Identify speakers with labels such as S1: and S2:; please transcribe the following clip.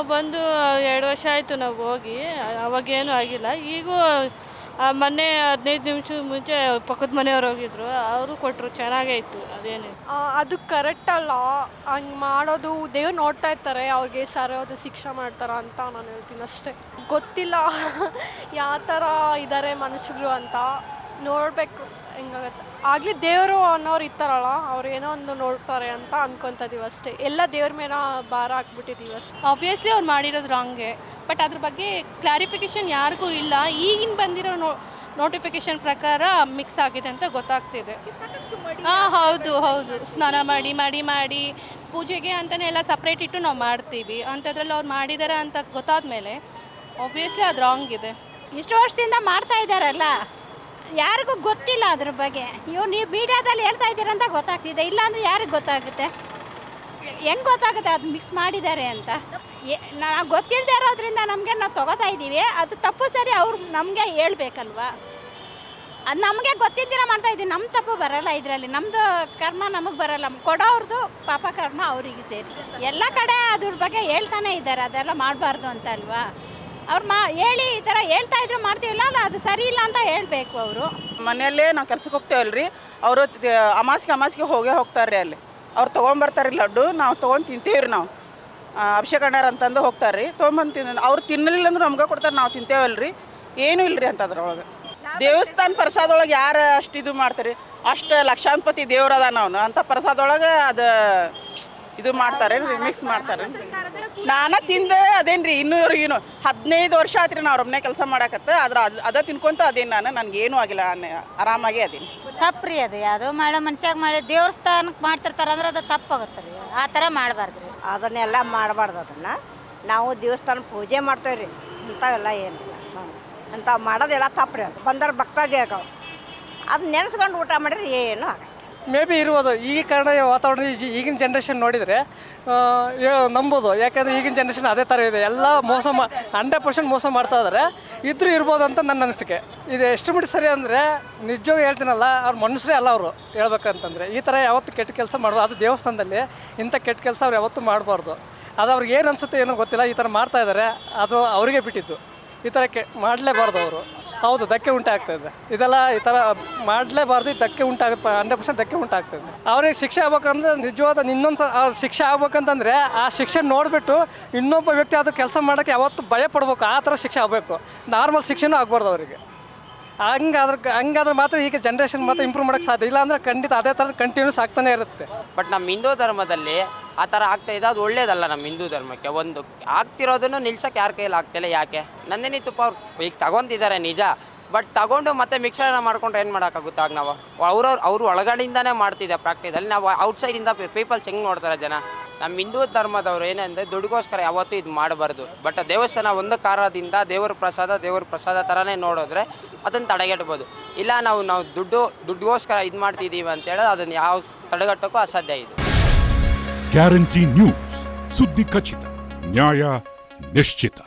S1: ನಾವು ಬಂದು 2 ವರ್ಷ ಆಯಿತು ನಾವು ಹೋಗಿ. ಅವಾಗೇನೂ ಆಗಿಲ್ಲ. ಈಗೂ ಮೊನ್ನೆ 15 ನಿಮಿಷದ ಮುಂಚೆ ಪಕ್ಕದ ಮನೆಯವ್ರು ಹೋಗಿದ್ರು. ಅವರು ಕೊಟ್ಟರು, ಚೆನ್ನಾಗೇ ಇತ್ತು. ಅದೇನು
S2: ಅದು ಕರೆಕ್ಟ್ ಅಲ್ಲ. ಹಂಗೆ ಮಾಡೋದು ದೇವ್ರು ನೋಡ್ತಾ ಇರ್ತಾರೆ, ಅವ್ರಿಗೆ ಸರಿಯಾದ ಶಿಕ್ಷೆ ಮಾಡ್ತಾರ ಅಂತ ನಾನು ಹೇಳ್ತೀನಿ ಅಷ್ಟೇ. ಗೊತ್ತಿಲ್ಲ ಯಾವ ಥರ ಇದ್ದಾರೆ ಮನುಷ್ಯರು ಅಂತ, ನೋಡಬೇಕು ಹೆಂಗಾಗತ್ತೆ. ಆಗಲಿ ದೇವರು ಅನ್ನೋರು ಇರ್ತಾರಲ್ಲ, ಅವ್ರು ಏನೋ ಒಂದು ನೋಡ್ತಾರೆ ಅಂತ ಅಂದ್ಕೊತಿದ್ದೀವಿ ಅಷ್ಟೇ. ಎಲ್ಲ ದೇವ್ರ ಮೇಲೆ ಭಾರ ಹಾಕ್ಬಿಟ್ಟಿದ್ದೀವಿ ಅಷ್ಟೇ.
S3: ಆಬ್ವಿಯಸ್ಲಿ ಅವ್ರು ಮಾಡಿರೋದು ರಾಂಗೆ, ಬಟ್ ಅದ್ರ ಬಗ್ಗೆ ಕ್ಲಾರಿಫಿಕೇಷನ್ ಯಾರಿಗೂ ಇಲ್ಲ. ಈಗಿನ ಬಂದಿರೋ ನೋಟಿಫಿಕೇಷನ್ ಪ್ರಕಾರ ಮಿಕ್ಸ್ ಆಗಿದೆ ಅಂತ ಗೊತ್ತಾಗ್ತಿದೆ. ಹೌದು ಹೌದು, ಸ್ನಾನ ಮಾಡಿ ಪೂಜೆಗೆ ಅಂತಲೇ ಎಲ್ಲ ಸಪ್ರೇಟ್ ಇಟ್ಟು ನಾವು ಮಾಡ್ತೀವಿ. ಅಂಥದ್ರಲ್ಲಿ ಅವ್ರು ಮಾಡಿದ್ದಾರೆ ಅಂತ ಗೊತ್ತಾದ ಮೇಲೆ ಆಬ್ವಿಯಸ್ಲಿ ಅದು ರಾಂಗ್ ಇದೆ.
S4: ಇಷ್ಟು ವರ್ಷದಿಂದ ಮಾಡ್ತಾ ಇದ್ದಾರಲ್ಲ, ಯಾರಿಗೂ ಗೊತ್ತಿಲ್ಲ ಅದ್ರ ಬಗ್ಗೆ. ನೀವು ಮೀಡಿಯಾದಲ್ಲಿ ಹೇಳ್ತಾ ಇದ್ದೀರಂತ ಗೊತ್ತಾಗ್ತಿದೆ, ಇಲ್ಲಾಂದರೆ ಯಾರಿಗೆ ಗೊತ್ತಾಗುತ್ತೆ? ಹೆಂಗೆ ಗೊತ್ತಾಗುತ್ತೆ ಅದು ಮಿಕ್ಸ್ ಮಾಡಿದ್ದಾರೆ ಅಂತ? ನಾವು ಗೊತ್ತಿಲ್ಲದೆ ಇರೋದ್ರಿಂದ ನಮಗೆ ನಾವು ತೊಗೋತಾ ಇದ್ದೀವಿ. ಅದು ತಪ್ಪು ಸರಿ ಅವ್ರು ನಮಗೆ ಹೇಳ್ಬೇಕಲ್ವಾ? ಅದು ನಮಗೆ ಗೊತ್ತಿಲ್ದಿರ ಮಾಡ್ತಾಯಿದ್ದೀವಿ. ನಮ್ಮ ತಪ್ಪು ಬರೋಲ್ಲ ಇದರಲ್ಲಿ, ನಮ್ಮದು ಕರ್ಮ ನಮಗೆ ಬರೋಲ್ಲ, ಕೊಡೋವ್ರದ್ದು ಪಾಪ ಕರ್ಮ ಅವರಿಗೆ ಸೇರಿ. ಎಲ್ಲ ಕಡೆ ಅದ್ರ ಬಗ್ಗೆ ಹೇಳ್ತಾನೆ ಇದ್ದಾರೆ, ಅದೆಲ್ಲ ಮಾಡಬಾರ್ದು ಅಂತ ಅಲ್ವಾ? ಅವ್ರು ಹೇಳಿ ಈ ಥರ ಹೇಳ್ತಾ ಇದ್ರು ಮಾಡ್ತೀವಿಲ್ಲ, ಅಲ್ಲ ಅದು ಸರಿ ಇಲ್ಲ ಅಂತ ಹೇಳಬೇಕು. ಅವರು
S5: ಮನೆಯಲ್ಲೇ ನಾವು ಕೆಲ್ಸಕ್ಕೆ ಹೋಗ್ತೇವಲ್ರಿ, ಅವರು ಅಮಾಸಿಗೆ ಹೋಗ್ತಾರೆ ಅಲ್ಲಿ. ಅವ್ರು ತೊಗೊಂಬರ್ತಾರೆ ಲಡ್ಡು, ನಾವು ತೊಗೊಂಡು ತಿಂತೀವ್ರಿ. ನಾವು ಅಭಿಷೇಕಣ್ಣರು ಅಂತಂದು ಹೋಗ್ತಾರೆ ರೀ, ತೊಗೊಂಬಂದು ಅವ್ರು ತಿನ್ನಲಿಲ್ಲ ಅಂದ್ರೆ ನಮ್ಗೆ ಕೊಡ್ತಾರೆ, ನಾವು ತಿಂತೇವಲ್ರಿ. ಏನೂ ಇಲ್ಲರಿ ಅಂತ ಅದ್ರೊಳಗೆ. ದೇವಸ್ಥಾನ ಪ್ರಸಾದೊಳಗೆ ಯಾರು ಅಷ್ಟು ಇದು ಮಾಡ್ತಾರೆ, ಅಷ್ಟು ಲಕ್ಷಾಂತಪತಿ ದೇವ್ರದ ಅವನು ಅಂತ ಪ್ರಸಾದೊಳಗೆ ಅದು ಇದು ಮಾಡ್ತಾರೆ, ಮಿಕ್ಸ್ ಮಾಡ್ತಾರೆ. ನಾನು ತಿಂದೆ ಅದೇನು ರೀ, 15 ವರ್ಷ ಆತ್ರಿ ನಾವು ಅವ್ರ ಮನೆ ಕೆಲಸ ಮಾಡಕತ್ತೆ. ಅದ ತಿನ್ಕೊಂತ ಅದೇನು ನನಗೇನೂ ಆಗಿಲ್ಲ, ಆರಾಮಾಗಿ ಅದೇನು.
S6: ತಪ್ಪು ರೀ ಅದು. ಯಾವುದೋ ಮಾಡೋ ಮನುಷ್ಯಾಗ ಮಾಡಿ ದೇವಸ್ಥಾನಕ್ಕೆ ಮಾಡ್ತಿರ್ತಾರೆ ಅಂದ್ರೆ ಅದು ತಪ್ಪಾಗುತ್ತೆ ರೀ. ಆ ಥರ ಮಾಡಬಾರ್ದು ರೀ.
S7: ಅದನ್ನೆಲ್ಲ ಮಾಡಬಾರ್ದು. ಅದನ್ನು ನಾವು ದೇವಸ್ಥಾನ ಪೂಜೆ ಮಾಡ್ತೇವೆ ರೀ, ಇಂಥವೆಲ್ಲ ಏನಿಲ್ಲ. ಅಂಥವು ಮಾಡೋದೆಲ್ಲ ತಪ್ಪು ರೀ. ಅದು ಬಂದರ ಭಕ್ತಾದಿಗಳು ಅದು ನೆನೆಸ್ಕೊಂಡು ಊಟ ಮಾಡಿರಿ ಏನೂ ಆಗಲ್ಲ.
S8: ಮೇ ಬಿ ಇರ್ಬೋದು. ಈ ಕಾರಣ ವಾತಾವರಣ ಈಗಿನ ಜನ್ರೇಷನ್ ನೋಡಿದರೆ ನಂಬೋದು. ಯಾಕಂದರೆ ಈಗಿನ ಜನ್ರೇಷನ್ ಅದೇ ಥರ ಇದೆ, ಎಲ್ಲ 100% ಮೋಸ ಮಾಡ್ತಾ ಇದ್ದಾರೆ. ಇದ್ರೂ ಇರ್ಬೋದು ಅಂತ ನನ್ನ ಅನಿಸಿಕೆ. ಇದು ಎಷ್ಟು ಮಟ್ಟ ಸರಿ ಅಂದರೆ, ನಿಜವಾಗಿ ಹೇಳ್ತೀನಲ್ಲ, ಅವ್ರು ಮನುಷ್ಯರೇ ಅಲ್ಲ ಅವರು. ಹೇಳ್ಬೇಕಂತಂದರೆ ಈ ಥರ ಯಾವತ್ತೂ ಕೆಟ್ಟ ಕೆಲಸ ಮಾಡ್ಬೋದು. ಅದು ದೇವಸ್ಥಾನದಲ್ಲಿ ಇಂಥ ಕೆಟ್ಟ ಕೆಲಸ ಅವ್ರು ಯಾವತ್ತೂ ಮಾಡಬಾರ್ದು. ಅದು ಅವ್ರಿಗೆ ಏನು ಅನಿಸುತ್ತೆ ಏನೋ ಗೊತ್ತಿಲ್ಲ, ಈ ಥರ ಮಾಡ್ತಾ ಇದ್ದಾರೆ. ಅದು ಅವರಿಗೆ ಬಿಟ್ಟಿದ್ದು. ಈ ಥರ ಮಾಡಲೇಬಾರ್ದು ಅವರು. ಹೌದು, ಧಕ್ಕೆ ಉಂಟಾಗ್ತಾಯಿದೆ. ಇದೆಲ್ಲ ಈ ಥರ ಮಾಡಲೇಬಾರ್ದು. ಧಕ್ಕೆ ಉಂಟಾಗುತ್ತೆ, 100% ಧಕ್ಕೆ ಆಗ್ತಾಯಿದೆ. ಅವ್ರಿಗೆ ಶಿಕ್ಷೆ ಆಗ್ಬೇಕಂದ್ರೆ ನಿಜವಾದ ಇನ್ನೊಂದು ಅವ್ರ ಶಿಕ್ಷೆ ಆಗ್ಬೇಕಂತಂದರೆ ಆ ಶಿಕ್ಷೆ ನೋಡಿಬಿಟ್ಟು ಇನ್ನೊಬ್ಬ ವ್ಯಕ್ತಿ ಅದು ಕೆಲಸ ಮಾಡೋಕ್ಕೆ ಯಾವತ್ತೂ ಭಯ ಪಡ್ಬೇಕು. ಆ ಥರ ಶಿಕ್ಷೆ ಆಗಬೇಕು. ನಾರ್ಮಲ್ ಶಿಕ್ಷೆನೂ ಆಗ್ಬಾರ್ದು ಅವರಿಗೆ. ಹಂಗಾದ್ರೆ ಮಾತ್ರ ಈಗ ಜನ್ರೇಷನ್ ಮಾತ್ರ ಇಂಪ್ರೂವ್ ಮಾಡೋಕ್ಕೆ ಸಾಧ್ಯ. ಇಲ್ಲ ಅಂದರೆ ಖಂಡಿತ ಅದೇ ಥರ ಕಂಟಿನ್ಯೂಸ್ ಆಗ್ತಾನೆ ಇರುತ್ತೆ.
S9: ಬಟ್ ನಮ್ಮ ಹಿಂದೂ ಧರ್ಮದಲ್ಲಿ ಆ ಥರ ಆಗ್ತಾಯಿದೆ, ಅದು ಒಳ್ಳೇದಲ್ಲ ನಮ್ಮ ಹಿಂದೂ ಧರ್ಮಕ್ಕೆ. ಒಂದು ಆಗ್ತಿರೋದನ್ನು ನಿಲ್ಸೋಕ್ಕೆ ಯಾರ ಕೈಯಲ್ಲಿ ಆಗ್ತಿಲ್ಲ. ಯಾಕೆ? ನಂದಿನಿ ತುಪ್ಪ ಅವ್ರು ಈಗ ತಗೊತಿದ್ದಾರೆ ನಿಜ, ಬಟ್ ತಗೊಂಡು ಮತ್ತೆ ಮಿಕ್ಸರ್ನ ಮಾಡ್ಕೊಂಡ್ರೆ ಏನು ಮಾಡೋಕ್ಕಾಗುತ್ತೆ? ಆಗ ನಾವು ಅವರು ಒಳಗಡೆಯಿಂದನೇ ಮಾಡ್ತಿದ್ದೆ ಪ್ರಾಕ್ಟಿಕಲ್ಲಿ. ನಾವು ಔಟ್ಸೈಡಿಂದ ಪೀಪಲ್ಸ್ ಹೆಂಗೆ ನೋಡ್ತಾರೆ ಜನ. ನಮ್ಮ ಹಿಂದೂ ಧರ್ಮದವ್ರು ಏನಂದರೆ ದುಡ್ಡುಗೋಸ್ಕರ ಯಾವತ್ತೂ ಇದು ಮಾಡಬಾರ್ದು. ಬಟ್ ದೇವಸ್ಥಾನ ಒಂದು ಕಾರಣದಿಂದ ದೇವ್ರ ಪ್ರಸಾದ ಥರನೇ ನೋಡಿದ್ರೆ ಅದನ್ನು ತಡೆಗಟ್ಬೋದು. ಇಲ್ಲ ನಾವು ದುಡ್ಡುಗೋಸ್ಕರ ಇದು ಮಾಡ್ತಿದ್ದೀವಿ ಅಂತೇಳಿ ಅದನ್ನು ಯಾವ ತಡೆಗಟ್ಟೋಕ್ಕೂ ಅಸಾಧ್ಯ ಇದೆ.
S10: ಗ್ಯಾರಂಟಿ ನ್ಯೂಸ್, ಸುದ್ದಿ ಖಚಿತ, ನ್ಯಾಯ ನಿಶ್ಚಿತ.